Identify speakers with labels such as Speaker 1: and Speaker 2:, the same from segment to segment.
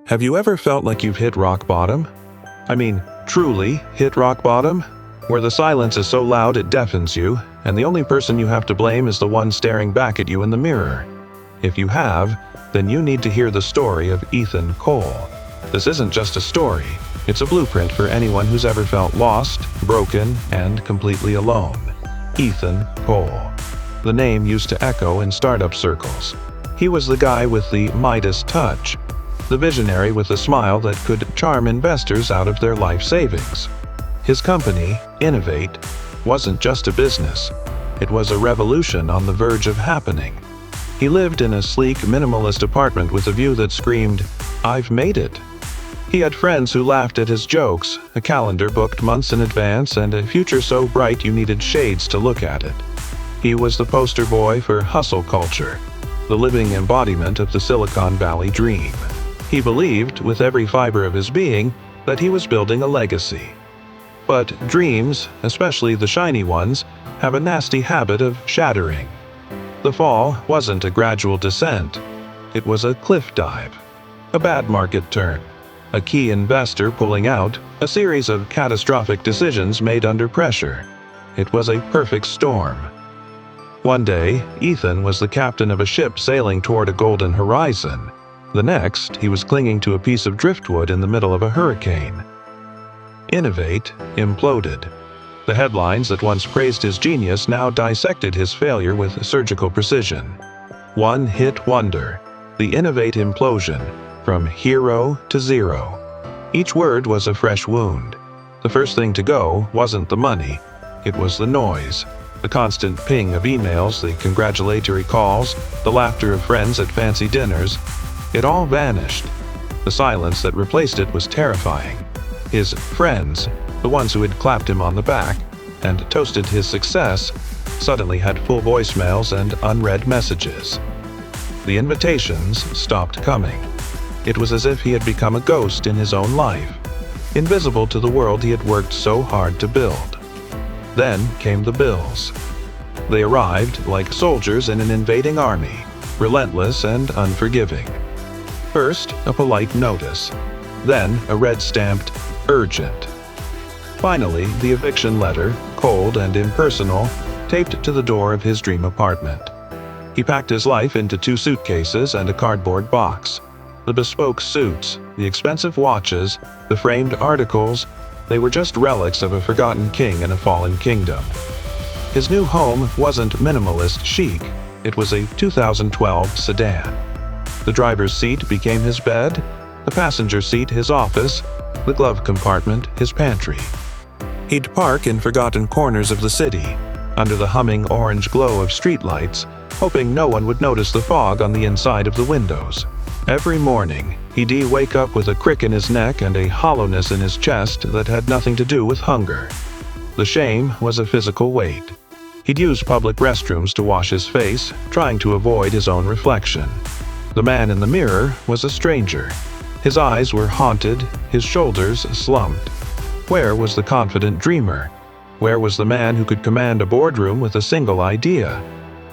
Speaker 1: Have you ever felt like you've hit rock bottom? I mean, truly hit rock bottom? Where the silence is so loud it deafens you, and the only person you have to blame is the one staring back at you in the mirror. If you have, then you need to hear the story of Ethan Cole. This isn't just a story, it's a blueprint for anyone who's ever felt lost, broken, and completely alone. Ethan Cole. The name used to echo in startup circles. He was the guy with the Midas touch, the visionary with a smile that could charm investors out of their life savings. His company, Innovate, wasn't just a business. It was a revolution on the verge of happening. He lived in a sleek, minimalist apartment with a view that screamed, "I've made it." He had friends who laughed at his jokes, a calendar booked months in advance, and a future so bright you needed shades to look at it. He was the poster boy for hustle culture, the living embodiment of the Silicon Valley dream. He believed, with every fiber of his being, that he was building a legacy. But dreams, especially the shiny ones, have a nasty habit of shattering. The fall wasn't a gradual descent. It was a cliff dive, a bad market turn, a key investor pulling out, a series of catastrophic decisions made under pressure. It was a perfect storm. One day, Ethan was the captain of a ship sailing toward a golden horizon. The next, he was clinging to a piece of driftwood in the middle of a hurricane. Innovate imploded. The headlines that once praised his genius now dissected his failure with surgical precision. One-hit wonder. The Innovate implosion. From hero to zero. Each word was a fresh wound. The first thing to go wasn't the money. It was the noise. The constant ping of emails, the congratulatory calls, the laughter of friends at fancy dinners. It all vanished. The silence that replaced it was terrifying. His friends, the ones who had clapped him on the back and toasted his success, suddenly had full voicemails and unread messages. The invitations stopped coming. It was as if he had become a ghost in his own life, invisible to the world he had worked so hard to build. Then came the bills. They arrived like soldiers in an invading army, relentless and unforgiving. First, a polite notice. Then, a red-stamped, urgent. Finally, the eviction letter, cold and impersonal, taped to the door of his dream apartment. He packed his life into 2 suitcases and a cardboard box. The bespoke suits, the expensive watches, the framed articles, they were just relics of a forgotten king in a fallen kingdom. His new home wasn't minimalist chic. It was a 2012 sedan. The driver's seat became his bed, the passenger seat his office, the glove compartment his pantry. He'd park in forgotten corners of the city, under the humming orange glow of streetlights, hoping no one would notice the fog on the inside of the windows. Every morning, he'd wake up with a crick in his neck and a hollowness in his chest that had nothing to do with hunger. The shame was a physical weight. He'd use public restrooms to wash his face, trying to avoid his own reflection. The man in the mirror was a stranger. His eyes were haunted, his shoulders slumped. Where was the confident dreamer? Where was the man who could command a boardroom with a single idea?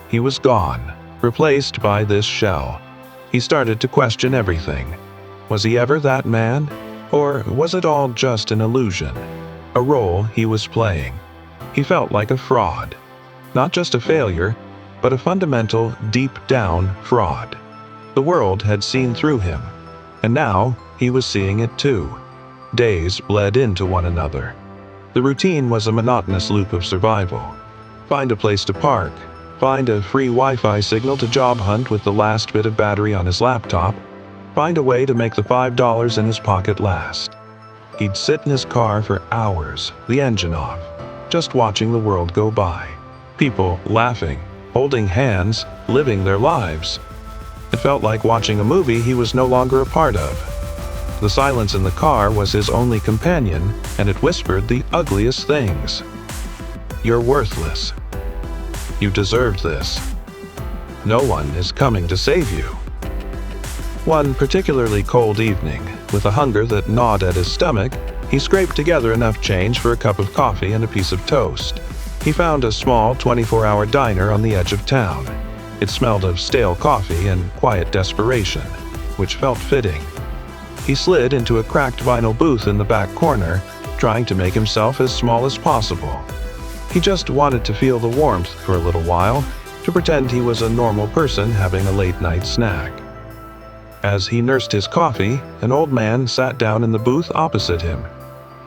Speaker 1: He was gone, replaced by this shell. He started to question everything. Was he ever that man? Or was it all just an illusion? A role he was playing. He felt like a fraud. Not just a failure, but a fundamental, deep-down fraud. The world had seen through him, and now he was seeing it too. Days bled into one another. The routine was a monotonous loop of survival. Find a place to park, find a free Wi-Fi signal to job hunt with the last bit of battery on his laptop, find a way to make the $5 in his pocket last. He'd sit in his car for hours, the engine off, just watching the world go by. People laughing, holding hands, living their lives. It felt like watching a movie he was no longer a part of. The silence in the car was his only companion, and it whispered the ugliest things. You're worthless. You deserved this. No one is coming to save you. One particularly cold evening, with a hunger that gnawed at his stomach, he scraped together enough change for a cup of coffee and a piece of toast. He found a small 24-hour diner on the edge of town. It smelled of stale coffee and quiet desperation, which felt fitting. He slid into a cracked vinyl booth in the back corner, trying to make himself as small as possible. He just wanted to feel the warmth for a little while, to pretend he was a normal person having a late-night snack. As he nursed his coffee, an old man sat down in the booth opposite him.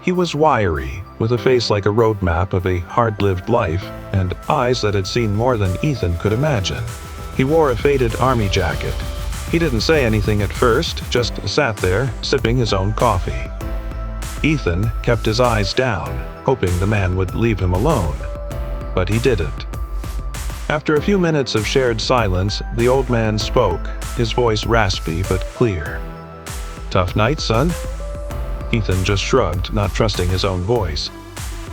Speaker 1: He was wiry, with a face like a roadmap of a hard-lived life, and eyes that had seen more than Ethan could imagine. He wore a faded army jacket. He didn't say anything at first, just sat there, sipping his own coffee. Ethan kept his eyes down, hoping the man would leave him alone. But he didn't. After a few minutes of shared silence, the old man spoke, his voice raspy but clear. "Tough night, son?" Ethan just shrugged, not trusting his own voice.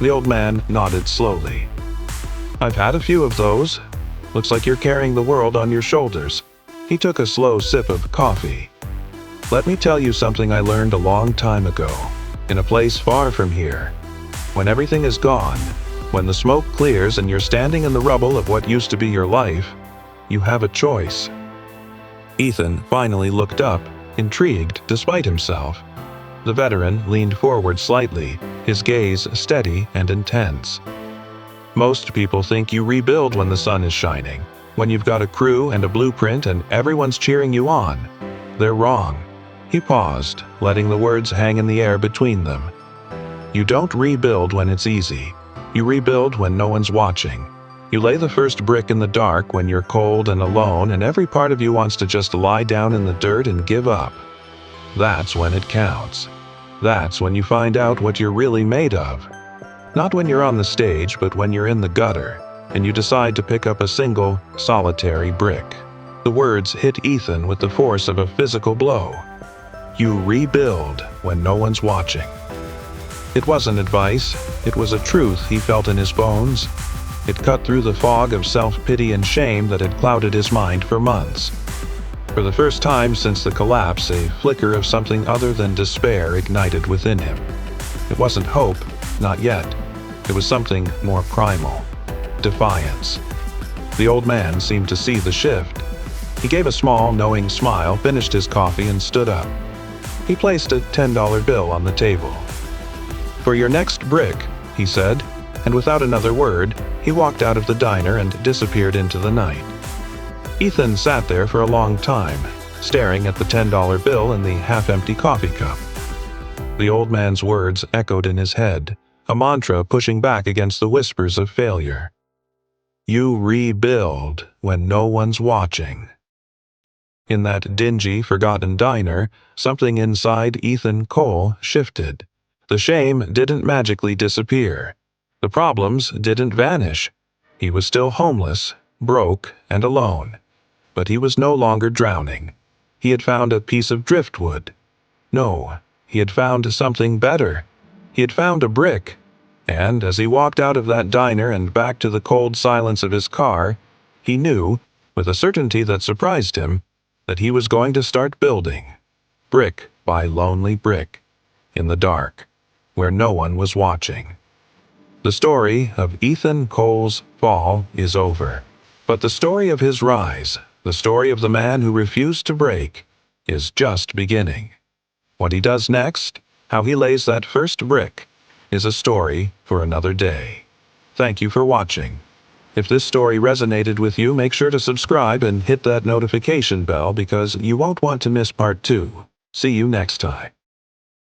Speaker 1: The old man nodded slowly. "I've had a few of those. Looks like you're carrying the world on your shoulders." He took a slow sip of coffee. "Let me tell you something I learned a long time ago, in a place far from here. When everything is gone, when the smoke clears and you're standing in the rubble of what used to be your life, you have a choice." Ethan finally looked up, intrigued despite himself. The veteran leaned forward slightly, his gaze steady and intense. "Most people think you rebuild when the sun is shining, when you've got a crew and a blueprint and everyone's cheering you on. They're wrong." He paused, letting the words hang in the air between them. "You don't rebuild when it's easy. You rebuild when no one's watching. You lay the first brick in the dark when you're cold and alone and every part of you wants to just lie down in the dirt and give up. That's when it counts. That's when you find out what you're really made of. Not when you're on the stage, but when you're in the gutter, and you decide to pick up a single, solitary brick." The words hit Ethan with the force of a physical blow. You rebuild when no one's watching. It wasn't advice, it was a truth he felt in his bones. It cut through the fog of self-pity and shame that had clouded his mind for months. For the first time since the collapse, a flicker of something other than despair ignited within him. It wasn't hope, not yet. It was something more primal. Defiance. The old man seemed to see the shift. He gave a small, knowing smile, finished his coffee, and stood up. He placed a $10 bill on the table. "For your next brick," he said, and without another word, he walked out of the diner and disappeared into the night. Ethan sat there for a long time, staring at the $10 bill and the half-empty coffee cup. The old man's words echoed in his head, a mantra pushing back against the whispers of failure. You rebuild when no one's watching. In that dingy, forgotten diner, something inside Ethan Cole shifted. The shame didn't magically disappear. The problems didn't vanish. He was still homeless, broke, and alone. But he was no longer drowning. He had found a piece of driftwood. No, he had found something better. He had found a brick. And as he walked out of that diner and back to the cold silence of his car, he knew, with a certainty that surprised him, that he was going to start building. Brick by lonely brick. In the dark. Where no one was watching. The story of Ethan Cole's fall is over. But the story of his rise, the story of the man who refused to break, is just beginning. What he does next, how he lays that first brick, is a story for another day. Thank you for watching. If this story resonated with you, make sure to subscribe and hit that notification bell because you won't want to miss part 2. See you next time.